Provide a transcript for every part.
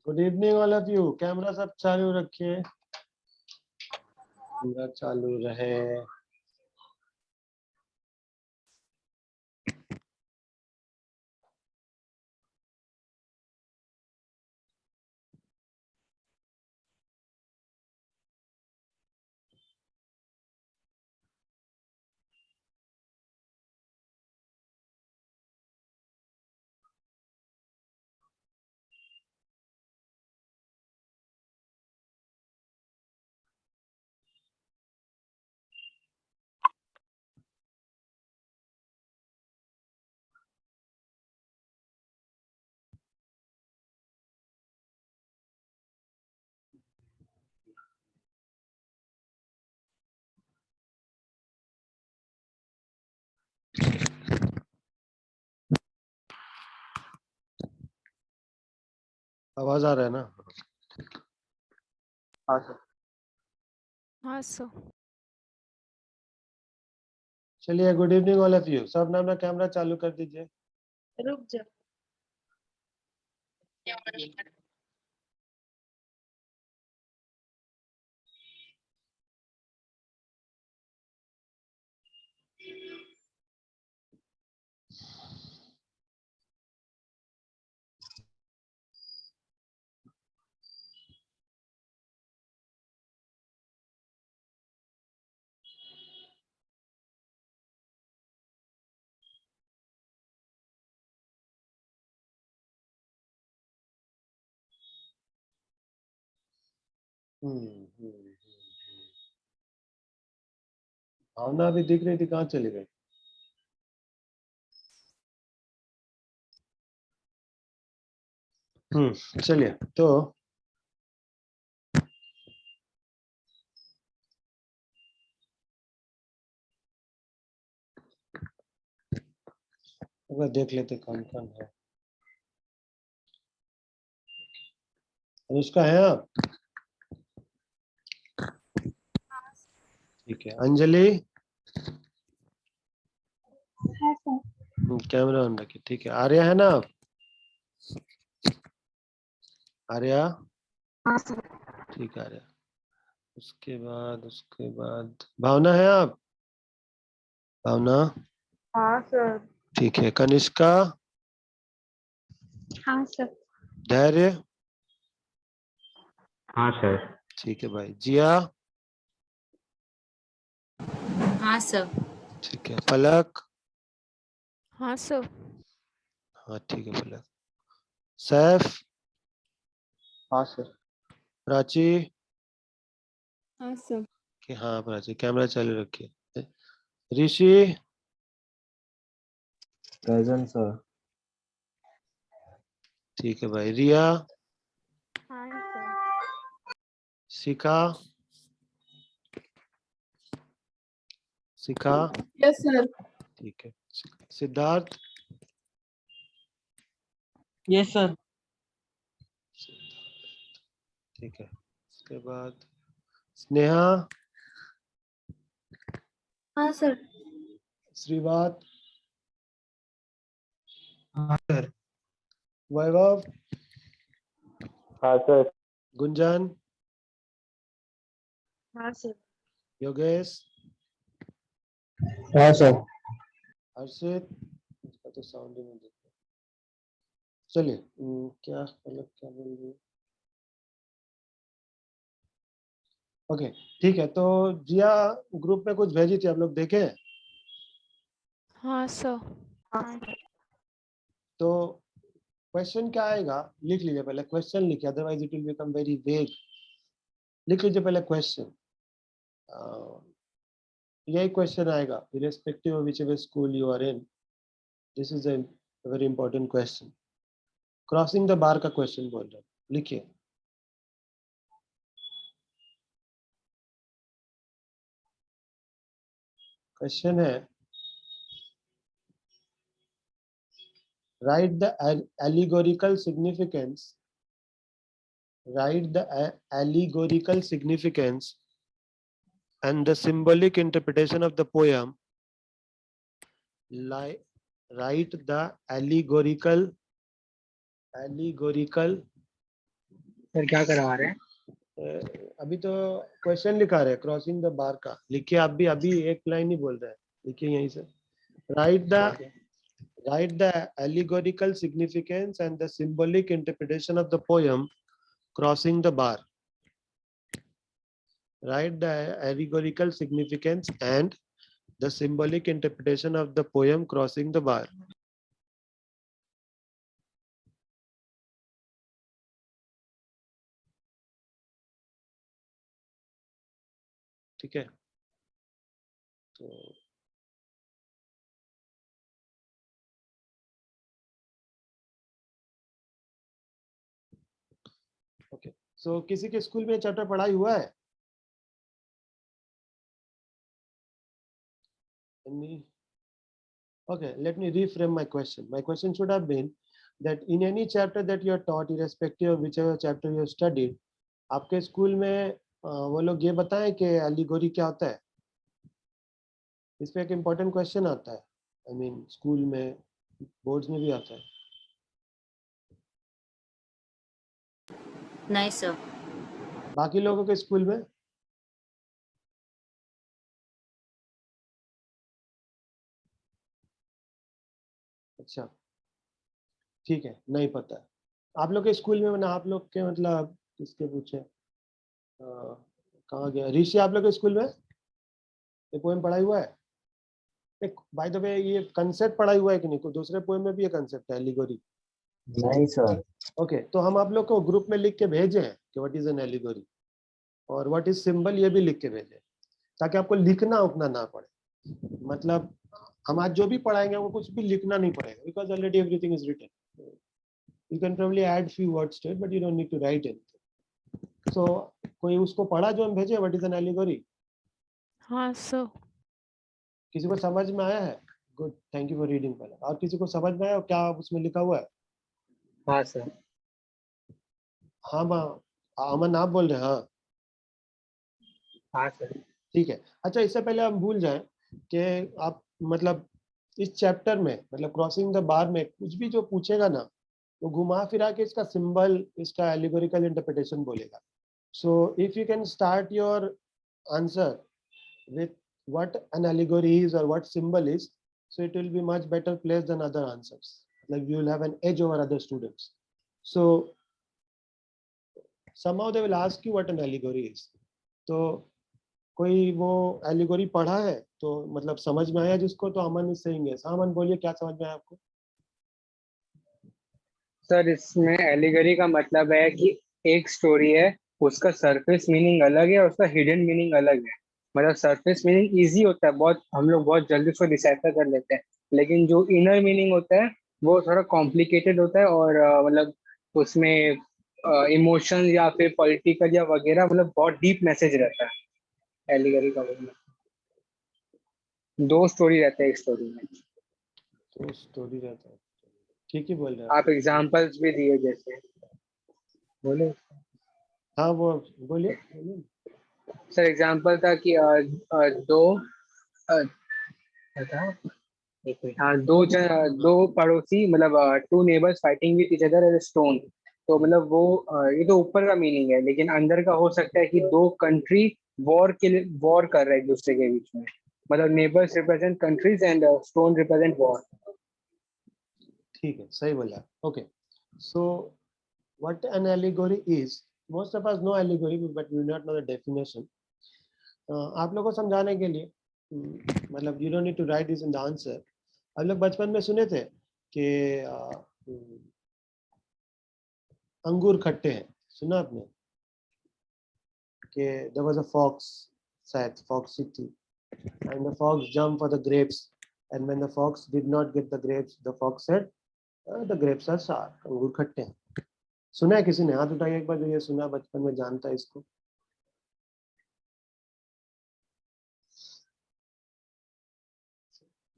Good evening all of you. Camera सब चालू रखिए, कैमरा चालू रहे। आवाज आ रहा है ना? हाँ सर। हाँ सर। चलिए, good evening all of you. सब अपना कैमरा चालू कर दीजिए। रुक जा। भावना अभी दिख रही थी, कहाँ चली गई? चलिए तो अगर देख लेते कौन कौन है। अनुष्का है आप? ठीक है। अंजलि? कैमरा ऑन रखिए। ठीक है। आर्या है ना आप? आर्या? हाँ सर। ठीक है आर्या। उसके बाद भावना है आप? भावना? हाँ सर। ठीक है। कनिष्का? हाँ सर। धैर्य? हाँ सर। ठीक है भाई। जिया? हाँ सर। ठीक है। पलक? हाँ सर। हाँ ठीक है पलक। सैफ? हाँ सर। प्राची? हाँ सर। कि हाँ प्राची, कैमरा चालू रखिए। ऋषि? Present sir. ठीक है भाई। रिया? हाँ sir. Shikha? Shikha? Yes sir. ठीक है। सिद्धार्थ? Yes sir. ठीक है। उसके बाद स्नेहा? हाँ सर। श्रीवात? हाँ सर। वैभव? हाँ सर। गुंजन? हाँ सर। योगेश? हाँ सर। हर्षित? इसका तो साउंड ही नहीं दिखता। चलिए, क्या मतलब क्या बोल रही है? ओके ठीक है। तो जिया ग्रुप में कुछ भेजी थी, आप लोग देखे? हाँ सर। तो क्वेश्चन क्या आएगा लिख लीजिए पहले, क्वेश्चन लिखिए, otherwise it will become very vague. लिख लीजिए पहले क्वेश्चन, यही क्वेश्चन आएगा irrespective of whichever school you are in. This is a very important question. Crossing the बार का क्वेश्चन बोल रहे हैं, लिखिए। क्वेश्चन है write the allegorical significance, write the allegorical significance and the symbolic interpretation of the poem. Write the allegorical sir क्या करवा रहे हैं? अभी तो क्वेश्चन लिखा रहे हैं क्रॉसिंग द बार का। लिखिए आप भी, अभी एक लाइन ही बोल रहे हैं, लिखिए यहीं से। write the allegorical significance and the symbolic interpretation of the poem crossing the bar. Write the allegorical significance and the symbolic interpretation of the poem crossing the bar. ठीक है, तो ओके, सो किसी के स्कूल में चैप्टर पढ़ाई हुआ है? Okay, let me reframe my question. My question should have been that in any chapter that you are taught, irrespective of whichever chapter you have studied, आपके स्कूल में वो लोग ये बताएं कि एलिगोरी क्या होता है? इस पे एक इम्पोर्टेंट क्वेश्चन आता है, आई मीन स्कूल में, बोर्ड्स में भी आता है। नहीं सर। बाकी लोगों के स्कूल में? अच्छा ठीक है, नहीं पता है। आप लोग के स्कूल में ना, आप लोग के मतलब किसके पूछे, कहाँ गया ऋषि? आप लोग के स्कूल में ये पोएम पढ़ाई हुआ है? एक बाय द वे ये कंसेप्ट पढ़ाई हुआ है कि नहीं? कोई दूसरे पोएम में भी ये कंसेप्ट है एलिगोरी? नहीं सर। ओके, तो हम आप लोग को ग्रुप में लिख के भेजे हैं कि व्हाट इज एन एलिगोरी और व्हाट इज सिंबल, ये भी लिख के भेजे ताकि आपको लिखना उतना ना पड़े। मतलब हम आज जो भी पढ़ाएंगे वो कुछ भी लिखना नहीं पड़ेगा, because already everything is written. You can probably add few words to it but you don't need to write anything. So कोई उसको पढ़ा जो हम भेजे, व्हाट इज एन एलिगोरी? हाँ सर। किसी को समझ में आया है? Good, thank you for reading. पहले और किसी को समझ में आया क्या उसमें लिखा हुआ है? हाँ सर। हाँ माँ, अमन आप बोल रहे हैं? हाँ हाँ सर। ठीक है। अच्छा, इससे पहले हम भूल जाएं कि आप मतलब इस चैप्टर में, मतलब क्रॉसिंग द बार में कुछ भी जो पूछेगा ना, वो घुमा फिरा के इसका सिंबल, इसका एलिगोरिकल इंटरप्रिटेशन बोलेगा। So if you can start your answer with what an allegory is or what symbol is, so it will be much better placed than other answers, like you will have an edge over other students. So somehow they will ask you what an allegory is. तो कोई वो allegory पढ़ा है तो मतलब समझ में आया जिसको, तो अमन इज सेइंग यस। अमन बोलिए, क्या समझ में आया आपको? सर इसमें एलिगरी का मतलब है कि एक स्टोरी है, उसका सरफेस मीनिंग अलग है और उसका हिडन मीनिंग अलग है। मतलब सरफेस मीनिंग इजी होता है, बहुत हम लोग बहुत जल्दी उसको डिसाइफर कर लेते हैं, लेकिन जो इनर मीनिंग होता है वो थोड़ा कॉम्प्लिकेटेड होता है और मतलब उसमें इमोशन या फिर पॉलिटिकल या वगैरह, मतलब बहुत डीप मैसेज रहता है एलिगरी का। मतलब दो स्टोरी रहते हैं एक स्टोरी में। तो स्टोरी रहता है, ठीक ही बोल रहे हैं आप एग्जांपल्स भी दिए जैसे, बोले हाँ वो बोलिए बोलिए। सर। एग्जांपल था कि दो क्या था, एक मिनट, हाँ दो पड़ोसी, मतलब two neighbours fighting with each other as stone. तो मतलब वो ये तो ऊपर का मीनिंग है, लेकिन अंदर का हो सकता है कि दो कंट्री वॉर के लिए वॉर कर रहे हैं एक दूसरे के बीच में। मतलब neighbours represent countries and stone represent war. ठीक है, सही बोला। Okay, so what an allegory is, most of us know allegory but we do not know the definition. आप लोगों को समझाने के लिए मतलब you don't need to write this in the answer, हम लोग बचपन में सुने थे कि अंगूर खट्टे हैं, सुना आपने कि there was a fox, शायद fox ही थी, and the fox jumped for the grapes, and when the fox did not get the grapes, the fox said, the grapes are sour, अंगूर खट्टे हैं। सुना है किसी ने? हाथ उठाइए एक बार जो ये सुना बचपन में, जानता है इसको।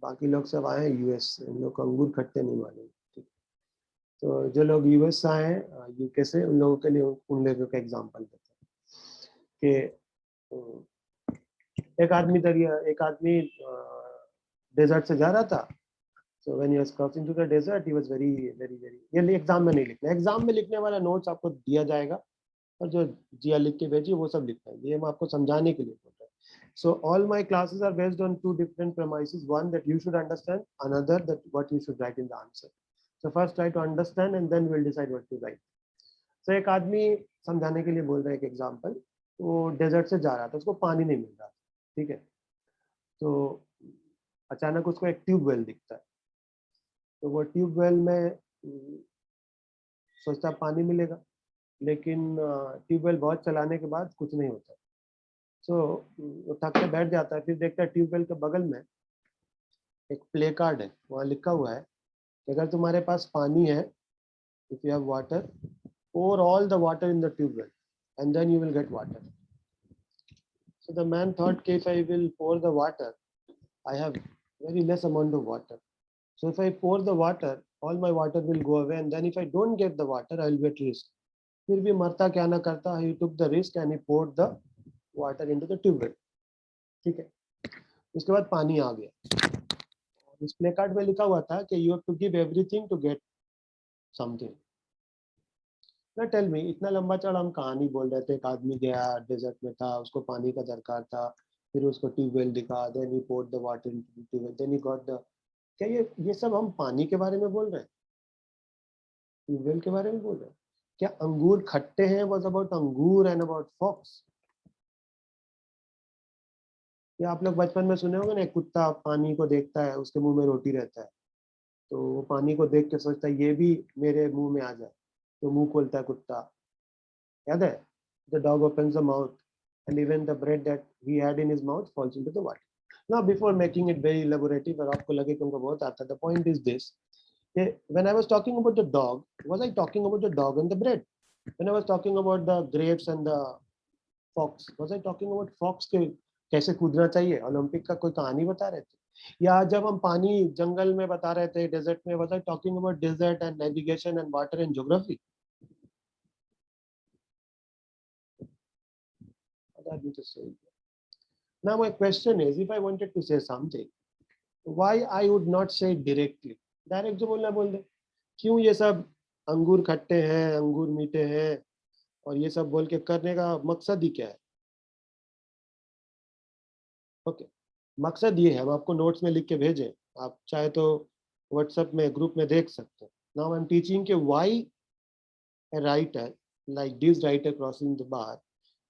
बाकी लोग सब आए यूएस से, इन लोग को अंगूर खट्टे नहीं मालूम। तो जो लोग यूएस से आए यूके से, उन लोगों के लिए उन लोगों का एग्जांपल देते हैं कि एक आदमी डेजर्ट से जा रहा था। So when he was crossing to the desert, he was very ये एग्जाम में नहीं लिखना, एग्जाम में लिखने वाला नोट्स आपको दिया जाएगा और जो जिया लिख के भेजिए वो सब लिखना है, ये हम आपको समझाने के लिए बोल रहे हैं। So all my classes are based on two different premises, one that you should understand, another that what you should write in the answer. So first try to understand and then we'll decide what to write. So एक आदमी, समझाने के लिए बोल रहे हैं एक example, वो डेजर्ट से जा रहा था, उसको पानी नहीं मिल रहा, ठीक है। तो अचानक उसको एक ट्यूबवेल दिखता है, तो वो ट्यूबवेल में सोचता पानी मिलेगा, लेकिन ट्यूबवेल बहुत चलाने के बाद कुछ नहीं होता। सो वो थक के बैठ जाता है, फिर देखता है ट्यूबवेल के बगल में एक प्ले कार्ड है, वहाँ लिखा हुआ है कि अगर तुम्हारे पास पानी है, if you have water, pour all the water in the tubewell and then you will get water. So the man thought, if I will pour the water, I have very less amount of water. So if I pour the water, all my water will go away, and then if I don't get the water, I will be at risk. फिर भी मरता क्या ना करता, he took the risk and he poured the water into the tubewell. ठीक है, उसके बाद पानी आ गया। इस प्ले कार्ड में लिखा हुआ था कि you have to give everything to get something. ना टेल मी, इतना लंबा चौड़ा हम कहानी बोल रहे थे, एक आदमी गया डेजर्ट में था, उसको पानी का दरकार था, फिर उसको ट्यूबवेल दिखा, then he poured the water into the tube well, then he got the, क्या ये सब हम पानी के बारे में बोल रहे हैं, ट्यूबवेल के बारे में बोल रहे हैं? क्या अंगूर खट्टे हैं वाज अबाउट अंगूर एंड अबाउट फॉक्स? या आप लोग बचपन में सुने होंगे ना, एक कुत्ता पानी को देखता है, उसके मुंह में रोटी रहता है, तो वो पानी को देख के सोचता है ये भी मेरे मुंह में आ जाए, तो मुंह खोलता है कुत्ता, याद है? The dog opens the mouth and even the bread that he had in his mouth falls into the water. Now before making it very elaborative, और आपको लगे कि उनको बहुत आता है, the point is this, when I was talking about the dog, was I talking about the dog and the bread? When I was talking about the grapes and the fox, was I talking about fox के कैसे कूदना चाहिए, Olympic का कोई कहानी बता रहे थे? या जब हम पानी जंगल में बता रहे थे, डेजर्ट में, was I talking about desert and navigation and water and geography? That we just say. Now my question is, if I wanted to say something, why I would not say it directly? Direct जो बोलना बोल दे। क्यों ये सब अंगूर खट्टे हैं, अंगूर मीठे हैं, और ये सब बोल के करने का मकसद ही क्या है? ओके, मकसद ये है, हम आपको नोट्स में लिख के भेजें, आप चाहे तो व्हाट्सएप में ग्रुप में देख सकते हैं। नाउ आई एम टीचिंग के why a writer like this writer crossing the bar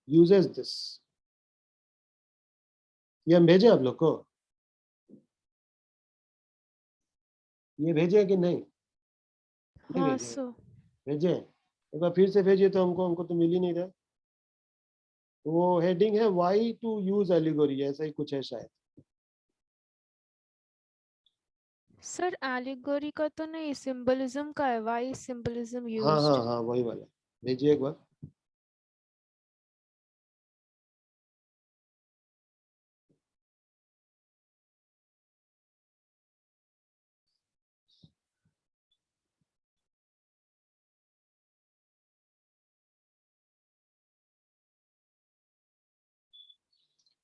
uses this. ये हम भेजें आप लोग को? ये भेजे कि नहीं? हाँ भेजे, सर। भेजे एक बार फिर से भेजिए, तो हमको तो मिल ही नहीं रहा। वो हेडिंग है व्हाई टू यूज एलिगोरी, ऐसा ही कुछ है शायद। सर एलिगोरी का तो नहीं, सिंबलिज्म का है, व्हाई सिंबलिज्म हाँ यूज्ड। हाँ हाँ, वही वाला भेजिए एक बार।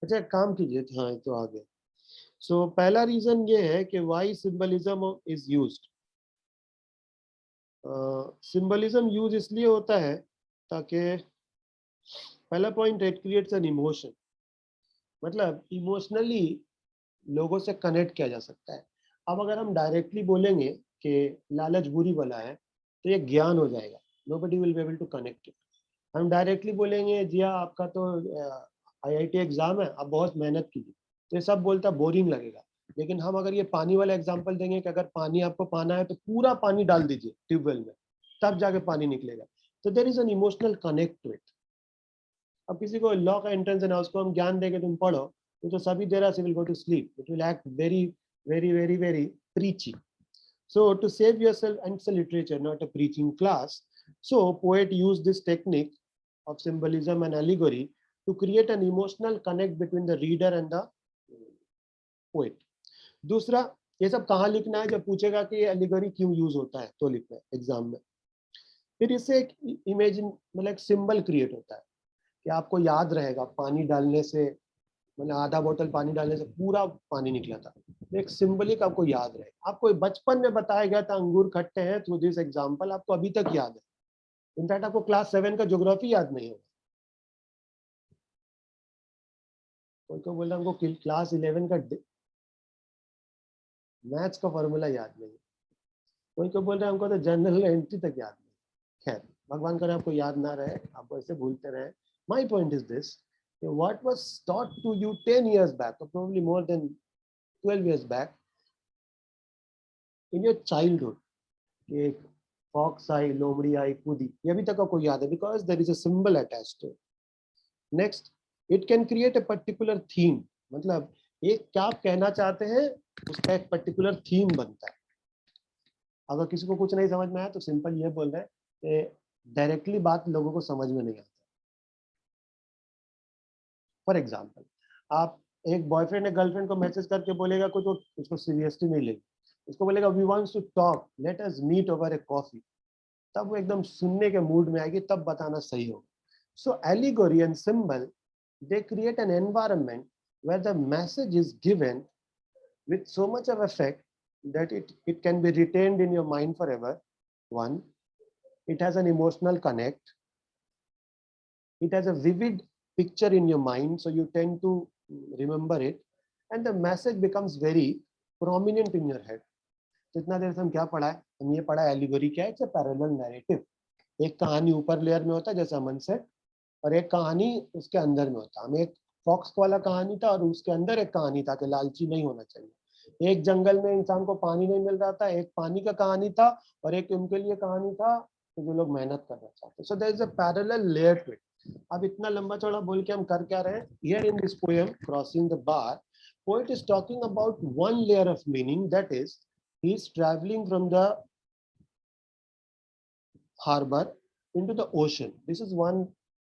अच्छा एक काम कीजिए, हाँ तो आ गया। सो पहला रीजन ये है कि why symbolism is used. Symbolism use इसलिए होता है ताकि, पहला point, it creates an emotion, मतलब इमोशनली लोगों से कनेक्ट किया जा सकता है। अब अगर हम डायरेक्टली बोलेंगे कि लालच बुरी बला है, तो ये ज्ञान हो जाएगा, nobody will be able to connect it. हम डायरेक्टली बोलेंगे जिया आपका तो आईआईटी एग्जाम है, आप बहुत मेहनत कीजिए, तो ये सब बोलता बोरिंग लगेगा। लेकिन हम अगर ये पानी वाला एग्जांपल देंगे कि अगर पानी आपको पाना है तो पूरा पानी डाल दीजिए ट्यूबवेल में, तब जाके पानी निकलेगा। तो there is an emotional connect to it. अब किसी को लॉ का एंट्रेंस है ना, उसको हम ज्ञान देके तुम पढ़ो तो सभी देर से will go to sleep, it will act very very very very preachy. So to save yourself, and it's a literature, not a preaching class. So poet used this technique of symbolism and allegory to create an emotional connect between the reader and the poet. दूसरा, ये सब कहाँ लिखना है, जब पूछेगा कि ये एलिगोरी क्यों यूज होता है तो लिखना है एग्जाम में। फिर इससे एक इमेजिन मतलब एक सिंबल क्रिएट होता है कि आपको याद रहेगा पानी डालने से, मतलब आधा बोतल पानी डालने से पूरा पानी निकला था, एक सिंबलिक आपको याद रहे। आपको बचपन में बताया गया था अंगूर खट्टे हैं, थ्रू दिस एग्जांपल आपको अभी तक याद है। इनफैक्ट आपको क्लास 7 का ज्योग्राफी याद नहीं होगा। कोई को बोल रहा है हमको क्लास 11 का मैथ्स का फॉर्मूला याद नहीं है, कोई को बोल रहा है हमको तो जनरल एंट्री तक याद नहीं। खैर, भगवान करे आपको याद ना रहे, आप ऐसे भूलते रहे। My point is this, what was taught to you 10 years back or probably more than 12 years back in your childhood, एक फॉक्स आई, लोमड़ी आई, कूदी, ये अभी तक आपको याद है because there is a symbol attached to it. Next, it can create a particular theme, मतलब एक क्या आप कहना चाहते हैं उसका एक पर्टिकुलर थीम बनता है। अगर किसी को कुछ नहीं समझ में आया तो सिंपल ये बोल रहे हैं कि डायरेक्टली बात लोगों को समझ में नहीं आती। फॉर एग्जाम्पल, आप एक बॉयफ्रेंड या गर्लफ्रेंड को मैसेज करके बोलेगा कुछ, उसको सीरियसली नहीं लेगी, उसको बोलेगा we wants to talk, let us meet over a coffee, तब वो एकदम सुनने के मूड में आएगी, तब बताना सही होगा। So allegory and symbol, they create an environment where the message is given with so much of effect that it can be retained in your mind forever. One, it has an emotional connect, it has a vivid picture in your mind, so you tend to remember it, and the message becomes very prominent in your head. जितना देर से हम क्या पढ़ा है, हम ये पढ़ा allegory क्या है, इट्स अ पैरेलल नैरेटिव। एक कहानी ऊपर लेयर में होता है जैसे अमन से, और एक कहानी उसके अंदर में होता है। हमें एक फॉक्स वाला कहानी था और उसके अंदर एक कहानी था कि लालची नहीं होना चाहिए। एक जंगल में इंसान को पानी नहीं मिल रहा था, एक पानी का कहानी था, और एक उनके लिए कहानी था कि जो लोग मेहनत करना चाहते। So there is a parallel layer to it. अब इतना लंबा चौड़ा बोल के हम कर क्या रहे हैं? Here in this poem crossing the bar, poet is talking about one layer of meaning, that is he is travelling from the harbor into the ocean. This is one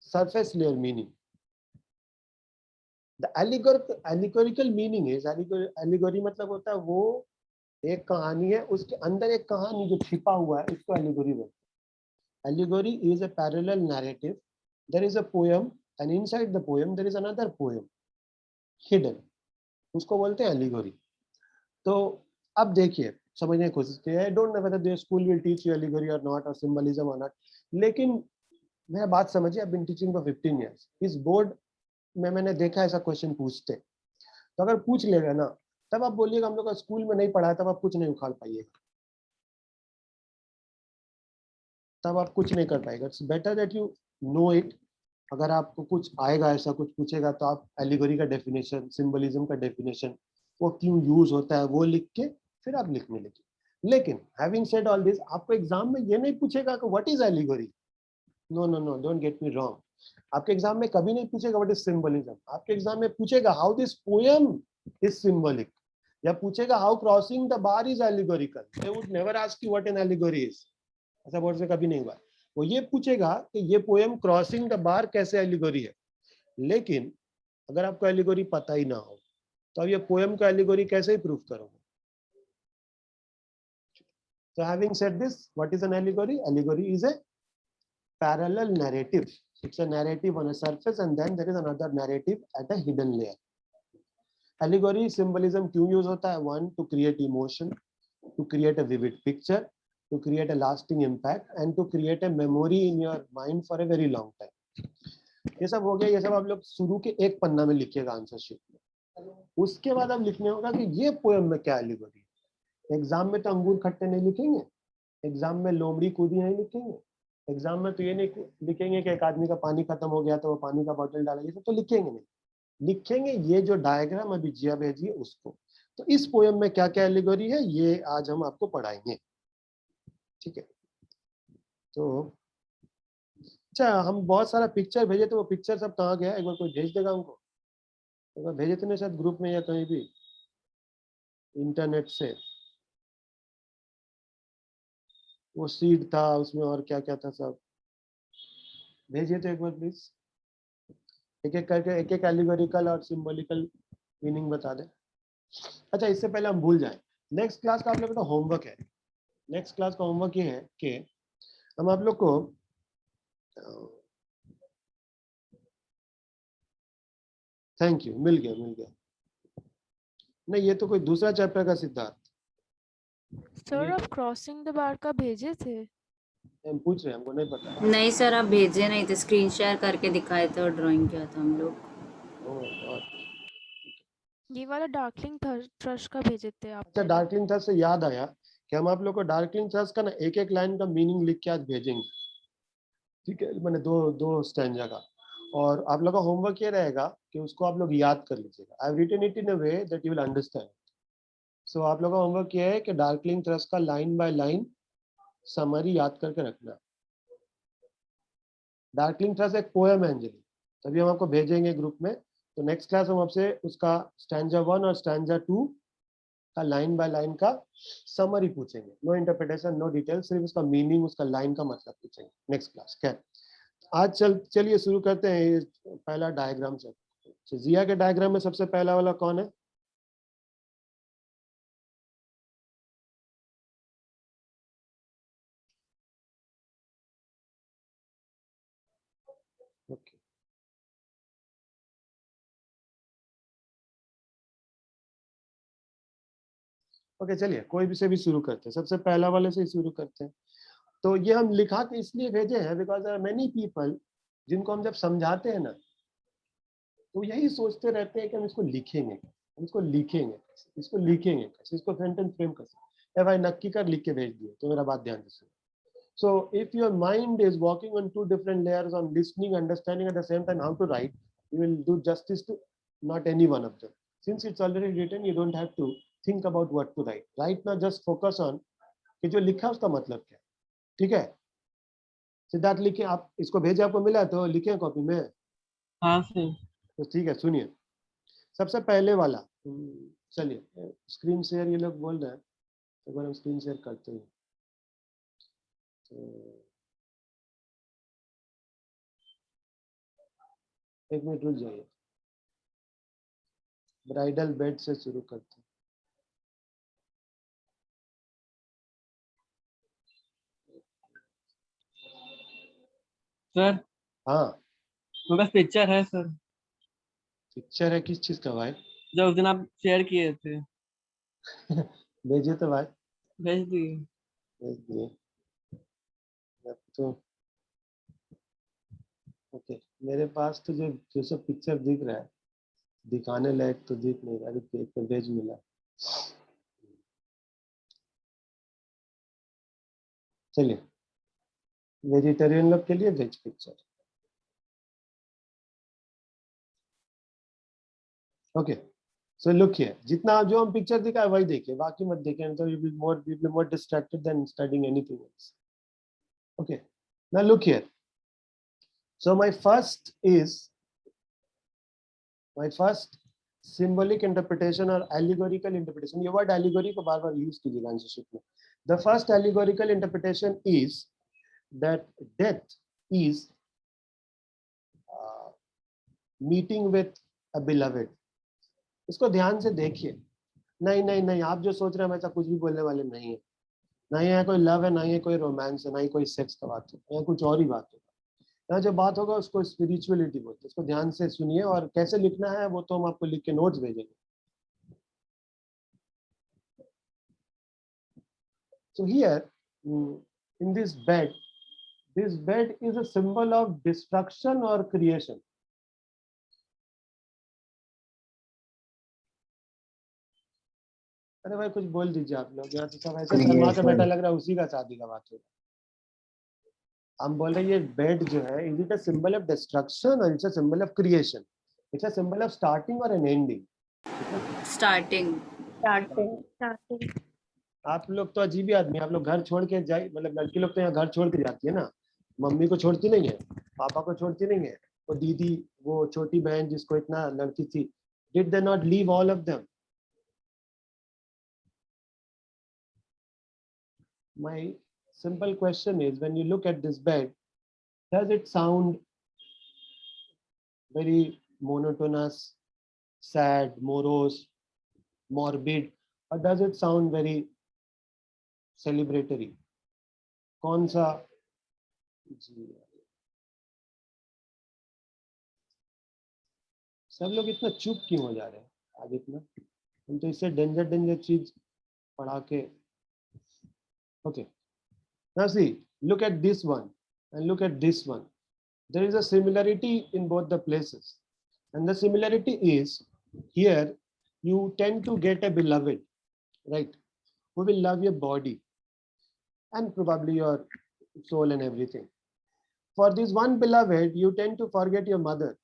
surface layer meaning. The allegorical meaning is, allegory मतलब होता है वो एक कहानी है, उसके अंदर एक कहानी जो छिपा हुआ है, उसको एलिगोरी बोलते हैं। Allegory is a parallel narrative. There is a poem and inside the poem there is another poem hidden. उसको बोलते हैं एलिगोरी। तो अब देखिए, समझने की कोशिश कीजिए। I don't know whether the school will teach you allegory or not or symbolism or not, लेकिन मेरा बात समझिए, I've been teaching for 15 years. इस बोर्ड में मैंने देखा ऐसा क्वेश्चन पूछते, तो अगर पूछ लेगा ना, तब आप बोलिएगा हम लोग का स्कूल में नहीं पढ़ा है, तब आप कुछ नहीं उखाड़ पाइएगा, तब आप कुछ नहीं कर पाएगा। It's better that you know it. अगर आपको कुछ आएगा, ऐसा कुछ पूछेगा, तो आप एलिगोरी का डेफिनेशन, सिंबलिज्म का डेफिनेशन, वो क्यों यूज होता है वो लिख के फिर आप लिखने लगे। लेकिन हैविंग सेड ऑल दिस, आपको एग्जाम में ये नहीं पूछेगा कि what is allegory. No no no, don't get me wrong. आपके एग्जाम में कभी नहीं पूछेगा व्हाट इज सिंबलिज्म। आपके एग्जाम में पूछेगा how this poem is symbolic, या पूछेगा how crossing the bar is allegorical. They would never ask you what an allegory is. ऐसा बोर्ड से कभी नहीं हुआ। वो ये पूछेगा कि ये पोएम क्रॉसिंग द बार कैसे एलिगोरी है। लेकिन अगर आपको एलिगोरी पता ही ना हो, तो अब ये पोएम का एलिगोरी कैसे ही प्रूफ करोगे? So having said this, what is an allegory? Allegory is a parallel narrative. It's a narrative on a surface and then there is another narrative at a hidden layer. Allegory symbolism क्यों use होता है? One, to create emotion, to create a vivid picture, to create a lasting impact and to create a memory in your mind for a very long time. ये सब हो गया। ये सब आप लोग शुरू के एक पन्ना में लिखिएगा आंसर शीट में। उसके बाद अब लिखने होगा कि ये पोएम में क्या एलिगोरी है। एग्जाम में तो अंगूर खट्टे नहीं लिखेंगे, एग्जाम में लोमड़ी कूदी नहीं लिखेंगे, एग्जाम में तो ये नहीं लिखेंगे कि एक आदमी का पानी खत्म हो गया तो वो पानी का बोतल डाला, ये सब तो लिखेंगे नहीं। लिखेंगे ये जो डायग्राम अभी जिया भेजी है उसको। तो इस पोयम में क्या क्या एलिगोरी है ये आज हम आपको पढ़ाएंगे, ठीक है। तो अच्छा, हम बहुत सारा पिक्चर भेजे थे, वो पिक्चर सब कहाँ गया, एक बार कोई भेज देगा हमको? एक बार भेजे थे ना शायद ग्रुप में या कहीं भी इंटरनेट से, वो सीड था उसमें और क्या क्या था सब भेजिए तो एक बार प्लीज। एक एक करके एक एक एलिगोरिकल और सिंबॉलिकल मीनिंग बता दें। अच्छा, इससे पहले हम भूल जाएं, नेक्स्ट क्लास का आप लोगों का होमवर्क है। नेक्स्ट क्लास का होमवर्क ये है कि हम आप लोग को थैंक यू, मिल गया। नहीं, ये तो कोई दूसरा चैप्टर का सिद्धार्थ, सर आप क्रॉसिंग द बार का भेजे थे? हम पूछ रहे हैं, हमको नहीं पता। नहीं सर, आप भेजे नहीं थे, स्क्रीन शेयर करके दिखाए थे और ड्राइंग किया था हम लोग। ओह गॉड। ये वाला डार्कलिंग थ्रश का भेजे थे आप? अच्छा, डार्कलिंग थर्स्ट से याद आया कि हम आप लोग को डार्कलिंग थर्स्ट का ना एक एक लाइन का मीनिंग लिख के आज भेजेंगे, ठीक है, मैंने दो दो स्टैंजा का। और आप लोग का होमवर्क ये रहेगा कि उसको आप लोग याद कर लीजिएगा। I have written it in a way that you will understand. So आप लोग का होमवर्क ये है कि डार्कलिंग थ्रस्ट का लाइन बाय लाइन समरी याद करके रखना। डार्कलिंग थ्रस्ट एक पोएम है अंजलि, तभी हम आपको भेजेंगे ग्रुप में। तो नेक्स्ट क्लास हम आपसे उसका स्टैंजा 1 और स्टैंजा 2 का लाइन बाय लाइन का समरी पूछेंगे। नो इंटरप्रिटेशन, नो डिटेल, सिर्फ उसका मीनिंग, उसका लाइन का मतलब पूछेंगे नेक्स्ट क्लास। क्या आज चलिए शुरू करते हैं ये पहला डायग्राम से। तो जिया के डायग्राम में सबसे पहला वाला कौन है? ओके ओके, चलिए कोई भी से भी शुरू करते हैं, सबसे पहला वाले से ही शुरू करते हैं। तो ये हम लिखा के इसलिए भेजे हैं because there are many people जिनको हम जब समझाते हैं ना तो यही सोचते रहते हैं कि हम इसको लिखेंगे, हम इसको लिखेंगे कैसे, इसको लिखेंगे कैसे, इसको सेंटेंस फ्रेम कैसे। भाई नक्की कर लिख के भेज दिए, तो मेरा बात ध्यान से सुनो। So if your mind is working on two different layers on listening, understanding at the same time how to write, you will do justice to not any one of them. Since it's already written, you don't have to think about what to write. Right now, just focus on कि जो लिखा उसका मतलब क्या है, ठीक है। सिद्धार्थ लिखे, आप इसको भेजे, आपको मिला तो लिखे कॉपी में। हाँ सर। तो ठीक है, सुनिए सबसे पहले वाला। चलिए स्क्रीन शेयर ये लोग बोल रहे हैं, एक बार हम स्क्रीन शेयर करते हैं। तो एक मिनट रुक जाइए, ब्राइडल बेड से शुरू करते हैं। सर हाँ, मेरे पास पिक्चर है सर, पिक्चर है किस चीज का भाई? जो उस दिन आप शेयर किए थे। भेजिए तो भाई, भेज दिए। भेज दिए। अब तो ओके, मेरे पास तो जो जो सब पिक्चर दिख रहा है, दिखाने लायक तो दिख नहीं रहा, अभी एक तो भेज मिला। चलिए वेजिटेरियन लोग के लिए veg picture, okay. So look here, जितना जो हम पिक्चर दिखा है वही देखिए, बाकी मत देखिए, तो you will be more distracted than studying anything else. Okay, now look here. So my first symbolic interpretation or allegorical interpretation, ये word allegory को बार बार यूज कीजिएगा आंसरशिप में। The first allegorical interpretation is that death is meeting with a beloved। इसको ध्यान से देखिए। नहीं नहीं नहीं, आप जो सोच रहे हैं हम ऐसा कुछ भी बोलने वाले नहीं है। नहीं है कोई लव है, नहीं है कोई रोमांस है, नहीं कोई सेक्स का बात है, या कुछ और ही बात होगा। यहाँ जो बात होगा उसको स्पिरिचुअलिटी बोलते हैं। इसको ध्यान से सुनिए, और कैसे लिखना है वो तो हम आपको लिख के नोट्स भेजेंगे। So here, in this bed is a symbol of destruction or creation. अरे भाई कुछ बोल दीजिए आप लोग, यहाँ तो सब ऐसे शर्मा के बैठा लग रहा है, उसी का शादी का बात होगा। हम बोल रहे हैं ये बेड जो है, is it a symbol of destruction और it's a symbol of creation? It's a symbol of starting और एन एंडिंग? स्टार्टिंग। starting. आप लोग तो अजीब ही आदमी, आप लोग घर छोड़ के जाए, मतलब लड़की लोग तो यहाँ घर छोड़ के जाती है ना, मम्मी को छोड़ती नहीं है, पापा को छोड़ती नहीं है, वो दीदी, वो छोटी बहन जिसको इतना लड़ती थी, did they not leave all of them? My simple question is, when you look at this bed, does it sound very monotonous, sad, morose, morbid, or does it sound very celebratory? कौन सा? जी, सब लोग इतना चुप क्यों हो जा रहे हैं आज इतना? हम तो इससे डेंजर चीज पढ़ा के. Okay, now see, look at this one and look at this one. There is a similarity in both the places, and the similarity is, here you tend to get a beloved, right, who will love your body and probably your soul and everything. For this one beloved, you tend to forget your mother.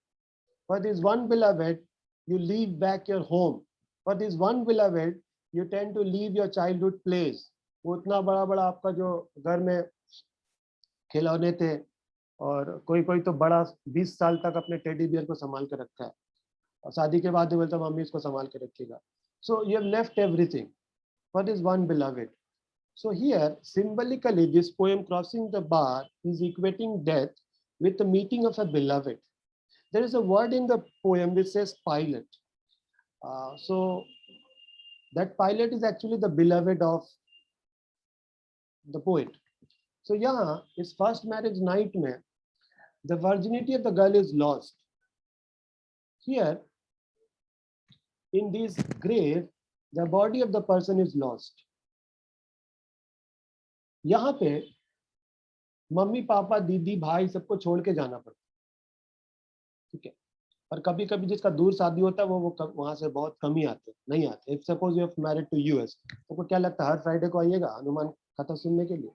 For this one beloved, you leave back your home. For this one beloved, you tend to leave your childhood plays. वो उतना बड़ा बड़ा आपका जो घर में खिलौने थे, और कोई कोई तो बड़ा 20 साल तक अपने टेडी बियर को संभाल के रखा है, और शादी के बाद बोलता मम्मी इसको संभाल के रखिएगा. So you have left everything for this one beloved. So here, symbolically, this poem Crossing the Bar is equating death with the meeting of a beloved. There is a word in the poem which says pilot. So that pilot is actually the beloved of the poet. So yeah, his first marriage night mein, the virginity of the girl is lost. Here, in this grave, the body of the person is lost. यहाँ पे mummy papa दीदी भाई सबको छोड़ के जाना पड़ता, ठीक है. और कभी कभी जिसका दूर शादी होता है वो वहां से बहुत कम ही आते, नहीं आते. If suppose you have married to US, तो क्या लगता है हर फ्राइडे को आइएगा हनुमान कथा सुनने के लिए?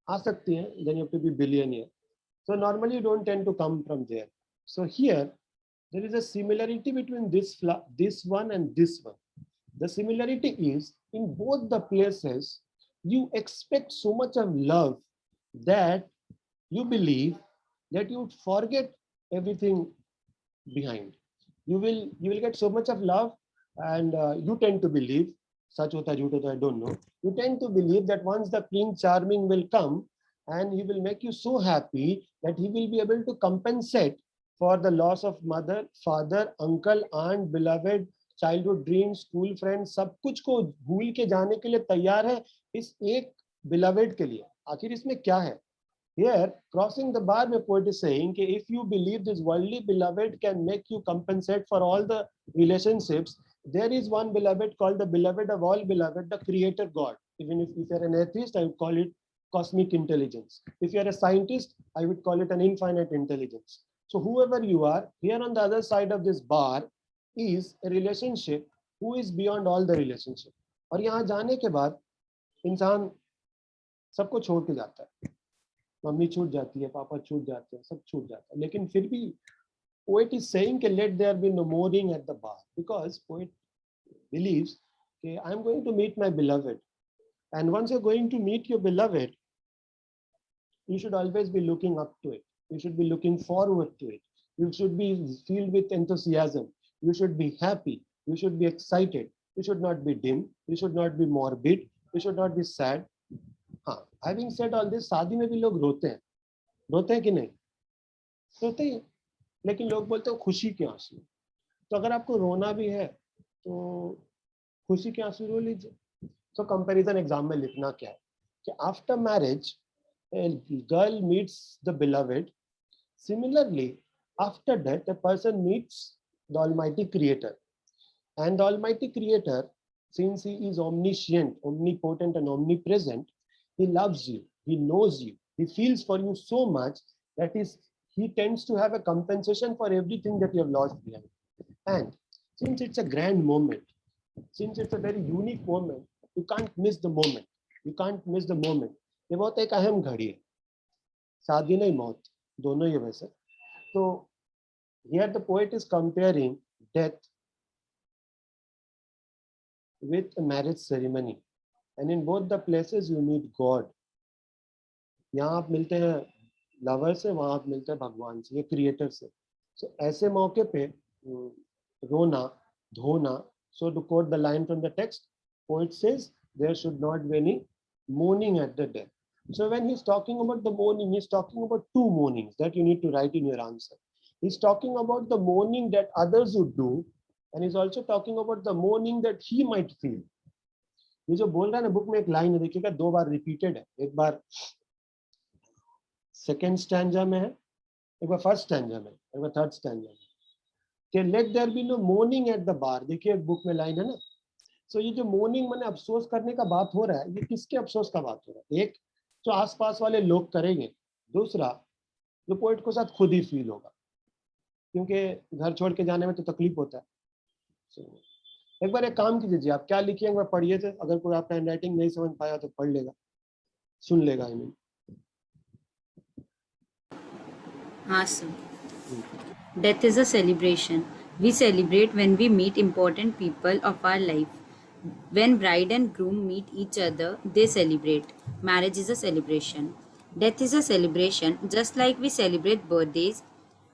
आ सकती हैं, then you have to be billionaire. So normally you don't tend to come from there. So here there is a similarity between this one and this one. The similarity is, in both the places you expect so much of love that you believe that you would forget everything behind. You will get so much of love, and you tend to believe, sach hota hai, jhoot hota hai, I don't know, you tend to believe that once the Prince Charming will come and he will make you so happy that he will be able to compensate for the loss of mother, father, uncle, aunt, beloved, childhood dreams, school friends, सब कुछ को भूल के जाने के लिए तैयार है इस एक beloved के लिए. आखिर इसमें क्या है? Here, crossing the bar, the poet is saying that if you believe this worldly beloved can make you compensate for all the relationships, there is one beloved called the beloved of all beloved, the creator God. Even if you're an atheist, I would call it cosmic intelligence. If you're a scientist, I would call it an infinite intelligence. So whoever you are, here on the other side of this bar is a relationship who is beyond all the relationship. और यहाँ जाने के बाद इंसान सबको छोड़ के जाता है. मम्मी छूट जाती है, पापा छूट जाते हैं, सब छूट जाता है, लेकिन फिर भी poet is saying that let there be no mourning at the bar, because poet believes that I am going to meet my beloved, and once you're going to meet your beloved, you should always be looking up to it. You should be looking forward to it. You should be filled with enthusiasm. You should be happy. You should be excited. You should not be dim. You should not be morbid. You should not be sad. हाँ, having said all this, शादी में भी लोग रोते हैं कि नहीं? रोते हैं, लेकिन लोग बोलते हैं खुशी के आंसू. तो अगर आपको रोना भी है तो खुशी के आंसू रो लीजिए. तो कंपैरिजन एग्जाम में लिखना क्या है कि after marriage a girl meets the beloved. Similarly, after that, a person meets the Almighty Creator. And the Almighty Creator, since He is omniscient, omnipotent, and omnipresent, He loves you, He knows you, He feels for you so much that He tends to have a compensation for everything that you have lost behind. And since it's a grand moment, since it's a very unique moment, you can't miss the moment. You can't miss the moment. ये बहुत एक अहम घड़ी है, शादी नहीं मौत, दोनों ही वैसे. तो here the poet is comparing death with a marriage ceremony, and in both the places you meet God. यहाँ आप मिलते हैं लवर से, वहाँ आप मिलते हैं भगवान से, ये क्रिएटर से. So ऐसे मौके पे रोना धोना. So to quote the line from the text, poet says there should not be any mourning at the death. So when he's talking about the mourning, he's talking about two mournings that you need to write in your answer. He's talking about the mourning that others would do, and he's also talking about the mourning that he might feel. ये जो बोल रहा है ना, book में एक line है, देखिएगा 2 बार रिपीटेड है. एक बार सेकेंड स्टैंजा में है, एक बार फर्स्ट स्टैंजा में, एक बार थर्ड स्टैंजा में, कि let there be no moaning at the bar. देखिए बुक में लाइन है ना. सो ये जो मोर्निंग माने अफसोस करने का बात हो रहा है, ये किसके अफसोस का बात हो रहा है? एक जो आसपास वाले लोग करेंगे, दूसरा जो पोइट को साथ खुद ही फील होगा, क्योंकि घर छोड़ के जाने में तो तकलीफ होता है. एक बार एक काम कीजिए, आप क्या लिखिए एक बार पढ़िए थे. अगर कोई आपका हैंड राइटिंग नहीं समझ पाया तो पढ़ लेगा, सुन लेगा. आई मीन हाँ sir. Death is a celebration. We celebrate when we meet important people of our life. When bride and groom meet each other, they celebrate. Marriage is a celebration. Death is a celebration. Just like we celebrate birthdays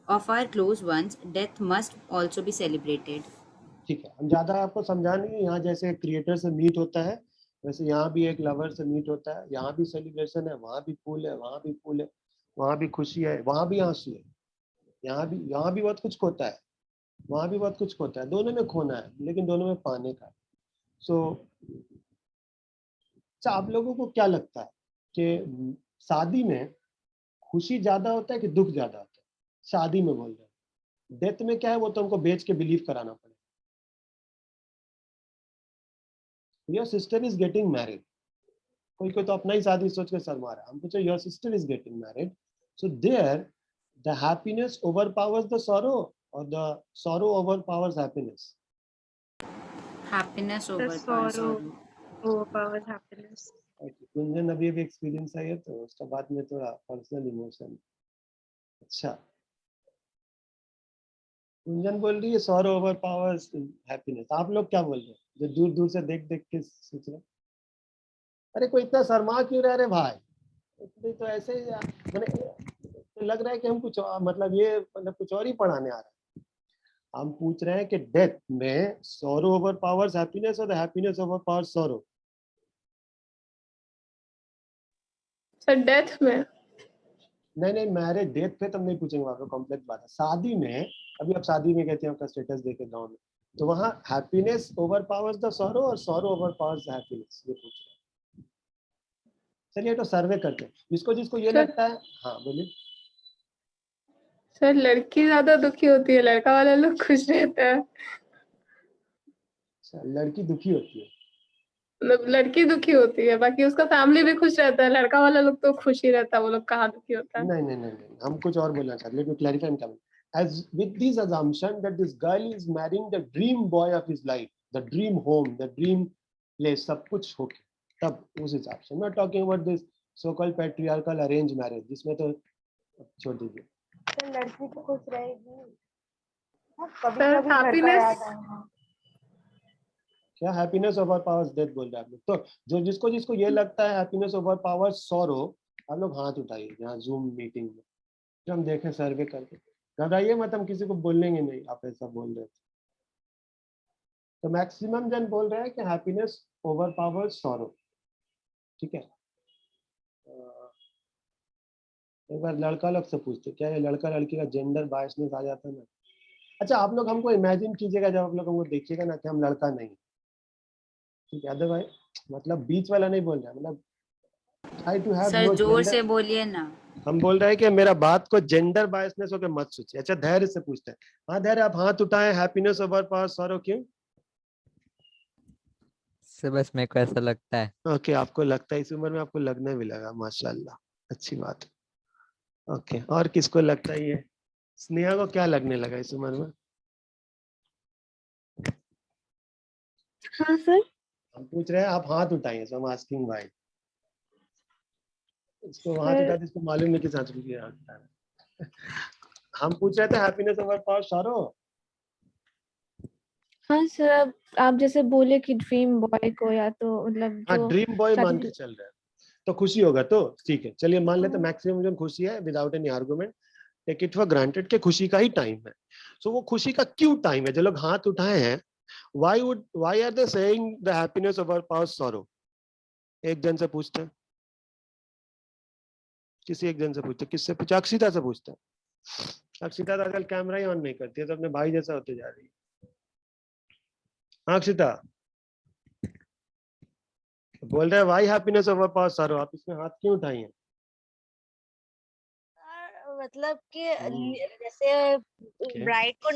of our close ones, death must also be celebrated. ठीक है, हम ज्यादा आपको समझा नहीं. यहाँ जैसे creator से मीट होता है, वैसे यहाँ भी एक लवर से मीट होता है. यहाँ भी सेलिब्रेशन है, वहाँ भी फूल है, वहाँ भी फूल है, वहाँ भी खुशी है, वहाँ भी आंसू है. यहाँ भी बहुत कुछ खोता है, वहाँ भी बहुत कुछ खोता है. दोनों में खोना है, लेकिन दोनों में पाने का. सो आप लोगों को क्या लगता है कि शादी में खुशी ज्यादा होता है कि दुख ज्यादा होता है? शादी में बोल रहे हैं. डेथ में क्या है, वो तो हमको बेच के बिलीव कराना पड़ेगा. Your sister is getting married. कोई तो अपना ही शादी सोच के शर्मा रहा है. हम पूछे your sister is getting married, so there the happiness overpowers the sorrow और the sorrow overpowers happiness? Happiness The over sorrow overpowers happiness. Kunjan अभी एक्सपीरियंस है तो उसका बाद में थोड़ा पर्सनल इमोशन. अच्छा, कुंजन बोल रही है सॉरो ओवरपावर्स हैप्पीनेस. आप लोग क्या बोल रहे हैं जो दूर दूर से देख देख के सोच रहे? अरे कोई इतना शर्मा क्यों रह रहे भाई? इतने तो ऐसे ही मैंने तो लग रहा है कि हम कुछ मतलब ये मतलब कुछ और ही पढ़ाने आ रहे हैं. हम पूछ रहे हैं कि डेथ में सॉरो ओवरपावर्स हैप्पीनेस और the happiness overpowers sorrow. Sir death में. नहीं मैरिज डेथ पे तो नहीं पूछेंगे, आपको कॉम्प्लेक्स बात है. शादी में, अभी आप शादी में कहते हैं आपका स्टेटस देखे गाँव में, तो वहाँ हैप्पीनेस ओवरपावर्स द सॉरो और सॉरो ओवरपावर्स द हैप्पीनेस, ये पूछ रहे हैं. चलिए तो सर्वे करते हैं, जिसको जिसको ये लगता है. हाँ बोलिए. सर लड़की ज्यादा दुखी होती है, लड़का वाला लोग खुश रहता है. लड़की दुखी होती है, मतलब लड़की दुखी होती है, बाकी उसका फैमिली भी खुश रहता है. लड़का वाला लोग तो खुश ही रहता है, वो लोग कहाँ दुखी होता है. नहीं, हम कुछ और बोलना चाहते हैं. Let me clarify and come. As with this assumption that this girl is marrying the dream boy of his life, the dream home, the dream place, सब कुछ होके तब उस हिसाब से. I'm not talking about this so-called patriarchal arranged marriage, जिसमें तो छोड़ दीजिए. लड़की तो खुश रहेगी. कभी सर कभी घर का हैप्पीनेस. याद आएगा. क्या हैप्पीनेस ओवरपावर्स डेथ बोल रहे हैं आप लोग? तो जो जिसको जिसको ये लगता है हैप्पीनेस ओवरपावर्स सॉरो, आप लोग हाथ उठाइए यहाँ जूम मीटिंग में, फिर हम देखें सर्वे करके. घबराइए मत, हम किसी को बोलेंगे नहीं आप ऐसा बोल रहे थे. तो मैक्सिमम जन बोल रहे हैं कि हैप्पीनेस ओवरपावर्स सॉरो. ठीक है, एक बार लड़का लोग से पूछते क्या ये लड़का लड़की का जेंडर बायसनेस आ जाता है ना. अच्छा, आप लोग हमको इमेजिन कीजिएगा जब आप लोग हमको देखिएगा ना कि हम लड़का नहीं. ठीक है, अदरवाइज मतलब बीच वाला नहीं बोल रहा, मतलब try to have sir no जोर जेंडर. से बोलिए ना. हम बोल रहे हैं कि मेरा बात को जेंडर बायसनेस होकर मत सोचिए. अच्छा धैर्य से पूछते हैं. हाँ धैर्य, आप हाथ उठाएं. हैप्पीनेस ओवरपावर्स सॉरो क्यों? से बस मेरे को ऐसा लगता है. ओके, आपको लगता है, इस उम्र में आपको लगने भी लगा, माशाल्लाह, अच्छी बात. ओके, और किसको लगता है ये? स्नेहा को क्या लगने लगा इस उम्र में? हाँ सर. हम पूछ रहे हैं, आप हाथ उठाइए. सो हम आस्किंग भाई, इसको हाथ उठा, इसको मालूम नहीं किस हाथ में हाथ उठा रहा. हम पूछ रहे थे हैप्पीनेस ओवरपावर्स सॉरो. हाँ सर, अब आप जैसे बोले कि ड्रीम बॉय को या तो मतलब हाँ जो ड्रीम बॉय मान शादी के चल रहे हैं तो खुशी होगा, तो ठीक है चलिए मान लेते हाँ। मैक्सिमम जो खुशी है without any argument, take it for granted कि खुशी का ही टाइम है। सो वो खुशी का क्यों टाइम है? जो लोग हाथ उठाए हैं, why are they saying the happiness overpowers sorrow? एक जन से पूछते हैं, किसी एक जन से पूछते हैं, किससे पूछा? अक्षिता से पूछते हैं। अक्षिता तो आजकल कैमरा ही ऑन नहीं करती है, तो अपने भाई जैसा होते जा रही है। हाँ अक्षिता बोल रहे हैं व्हाई हैप्पीनेस ओवरपावर्स sorrow, आप इसमें हाथ क्यों उठाई हैं? मतलब कि हम्म, जैसे okay. ब्राइड को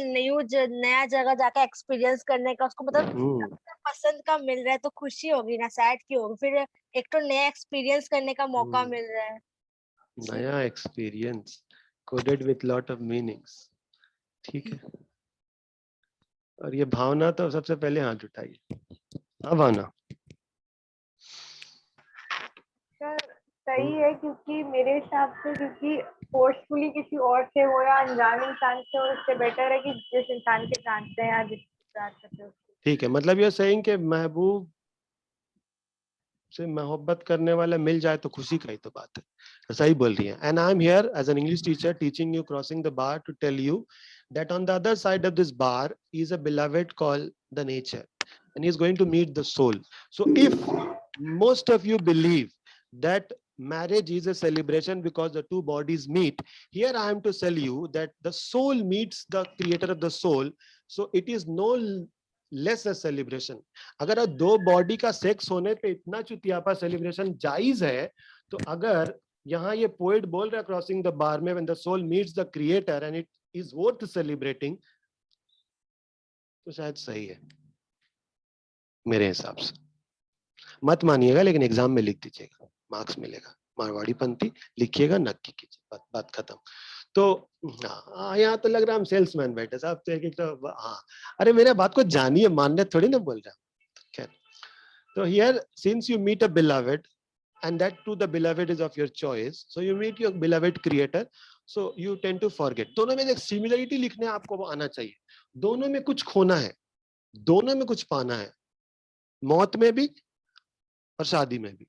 नया जगह जाके एक्सपीरियंस करने का, उसको मतलब अपना पसंद का मिल रहा है तो खुशी होगी ना, सैड क्यों होगी? फिर एक तो नया एक्सपीरियंस करने का मौका मिल रहा है। नया experience coded with lot of meanings, ठीक है। और ये भावना तो सबसे पहले हाथ उठाई। हाँ भावना। सर सही है, क्योंकि मेरे हिसाब से क्योंकि फोर्सफुली किसी और से हो या अनजान इंसान से हो, उससे बेटर है कि जिस इंसान के जानते हैं या जिससे प्यार करते हैं उससे। ठीक है, मतलब ये सेइंग कि महबूब से मोहब्बत करने वाला मिल जाए तो खुशी का ही तो बात है, सही बोल रही है। And I am here as an English teacher teaching you crossing the bar to tell you that on the other side of this bar is a beloved called the nature, and he is going to meet the soul. So if most of you believe that marriage is a celebration because the two bodies meet, here I am to tell you that the soul meets the creator of the soul, so it is no less a celebration. अगर दो body का sex होने पे इतना चुतियापा celebration जायज है, तो अगर यहाँ ये पोएट बोल रहा है क्रॉसिंग द बार में when the soul meets the creator and it is worth celebrating, तो शायद सही है मेरे हिसाब से। मत मानिएगा लेकिन एग्जाम में लिख दीजिएगा, मार्क्स मिलेगा। मारवाड़ी पंथी लिखिएगा, नक्की कीजिए, बात खत्म। तो हाँ, यहाँ तो लग रहा है हम सेल्समैन बैठे साहब, तो एक तो हाँ, अरे मेरे बात को जानिए, मानने थोड़ी ना बोल रहा। खैर, तो here since you meet a beloved and that too the beloved is of your choice, so you meet your beloved creator, so you tend to forget. दोनों में एक सिमिलरिटी लिखने आपको आना चाहिए। दोनों में कुछ खोना है, दोनों में कुछ पाना है, मौत में भी और शादी में भी।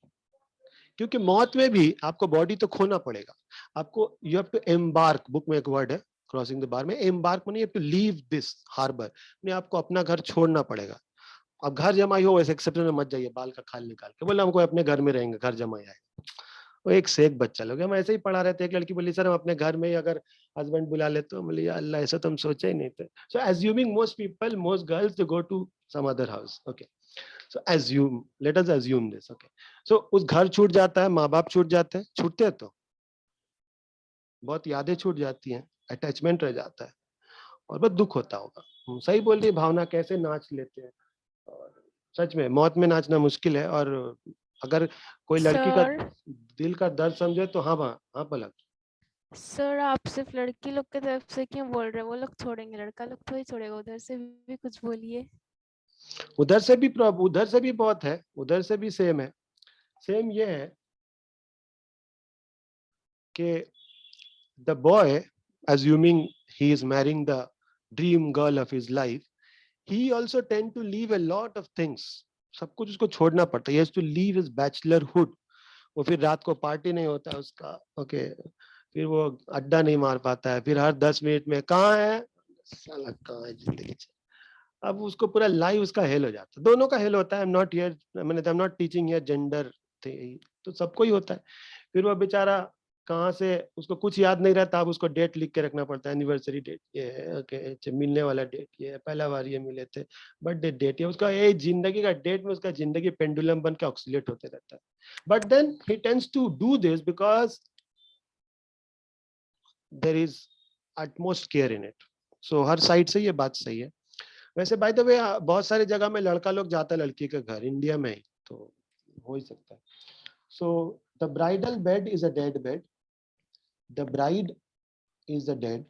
क्योंकि मौत में भी आपको बॉडी तो खोना पड़ेगा, आपको you have to embark, book में एक वर्ड है क्रॉसिंग द बार में, एम्बार्क माने you have to leave this harbour, अपने आपको अपना घर छोड़ना पड़ेगा। अब घर जमाई हो वैसे एक्सेप्शन में मत जाइए, बाल का खाल निकाल के बोला हमको अपने घर में रहेंगे, घर जमाई आए। वो एक से एक बच्चा लोग, हम ऐसे ही पढ़ा रहे थे, एक लड़की बोली सर हम अपने घर में ही अगर हस्बैंड बुला लेते, तो बोले या अल्लाह ऐसा तो हम सोचा ही नहीं थे। So assuming most people, most girls they go to some other house, okay. So assume, let us assume this, okay. So उस घर छूट जाता है, माँ बाप छूट जाते हैं, छूटते हैं तो बहुत यादें छूट जाती हैं, अटैचमेंट रह जाता है और बहुत दुख होता होगा। सही बोल रही भावना, कैसे नाच लेते हैं। और सच में मौत में नाचना मुश्किल है, और अगर कोई लड़की का सर दिल का दर्द समझे तो हाँ हाँ पलक। सर आप सिर्फ लड़की लोग की तरफ से क्यों बोल रहे हैं? वो लोग छोड़ेंगे, लड़का लोग थोड़ी छोड़ेगा। उधर से भी कुछ बोलिए। उधर से भी उधर से भी बहुत है, उधर से भी सेम है। सेम ये है कि the boy assuming he is marrying the dream girl of his life, he also tend to leave a lot of things, सब कुछ उसको छोड़ना पड़ता है, he has to leave his bachelorhood। वो फिर रात को पार्टी नहीं होता है उसका, ओके, फिर वो अड्डा नहीं मार पाता है, फिर हर 10 मिनट में कहाँ है साला, कहाँ है जिंदगी से। अब उसको पूरा लाइफ उसका हेल हो जाता है, दोनों का हेल होता है। आई एम नॉट हियर, मैंने I am not teaching here gender थे, तो सबको ही होता है। फिर वो बेचारा कहाँ से, उसको कुछ याद नहीं रहता, अब उसको डेट लिख के रखना पड़ता है, एनिवर्सरी डेट ये है, ओके, मिलने वाला डेट ये है, पहला बार ये मिले थे, बर्थडे डेट ये, उसका ये जिंदगी का डेट में उसका जिंदगी पेंडुलम बन के ऑक्सीलेट होते रहता है। But then he tends to do this because there is utmost care in it. So हर साइड से ये बात सही है। वैसे बाय द वे बहुत सारी जगह में लड़का लोग जाता है लड़की के घर, इंडिया में ही तो हो ही सकता है। So the bridal bed is a dead bed, the bride is the dead,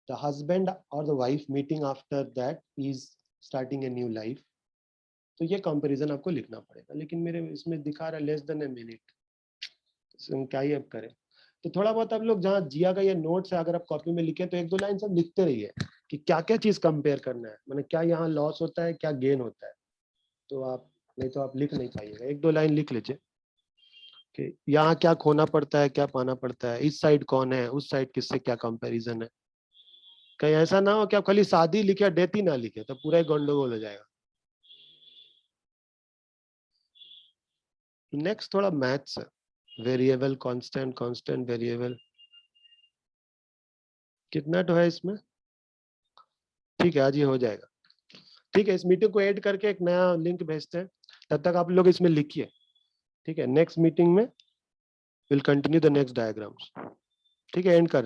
the husband or the wife meeting after that is starting a new life। तो ये कंपैरिजन आपको लिखना पड़ेगा, लेकिन मेरे इसमें दिखा रहा है लेस देन ए मिनट, हम क्या ही अब करें। तो थोड़ा बहुत आप लोग जहाँ जिया का ये नोट्स है, अगर आप कॉपी में लिखे तो एक दो लाइन सब लिखते रहिए। कि क्या क्या चीज कंपेयर करना है, मैंने क्या यहाँ लॉस होता है क्या गेन होता है। तो आप नहीं तो आप लिख नहीं पाइएगा, 1-2 लाइन लिख लीजिए कि यहाँ क्या खोना पड़ता है क्या पाना पड़ता है, इस साइड कौन है उस साइड किससे क्या कंपैरिजन है। कहीं ऐसा ना हो कि आप खाली शादी लिखे डेथ ही ना लिखे तो पूरा ही गंडगोल हो जाएगा। नेक्स्ट थोड़ा मैथ्स है, वेरिएबल कांस्टेंट, कांस्टेंट वेरिएबल, कितना तो है इसमें। ठीक है आज ये हो जाएगा। ठीक है इस मीटिंग को ऐड करके एक नया लिंक भेजते हैं, तब तक आप लोग इसमें लिखिए। ठीक है नेक्स्ट मीटिंग में will continue the next diagrams. ठीक है एंड कर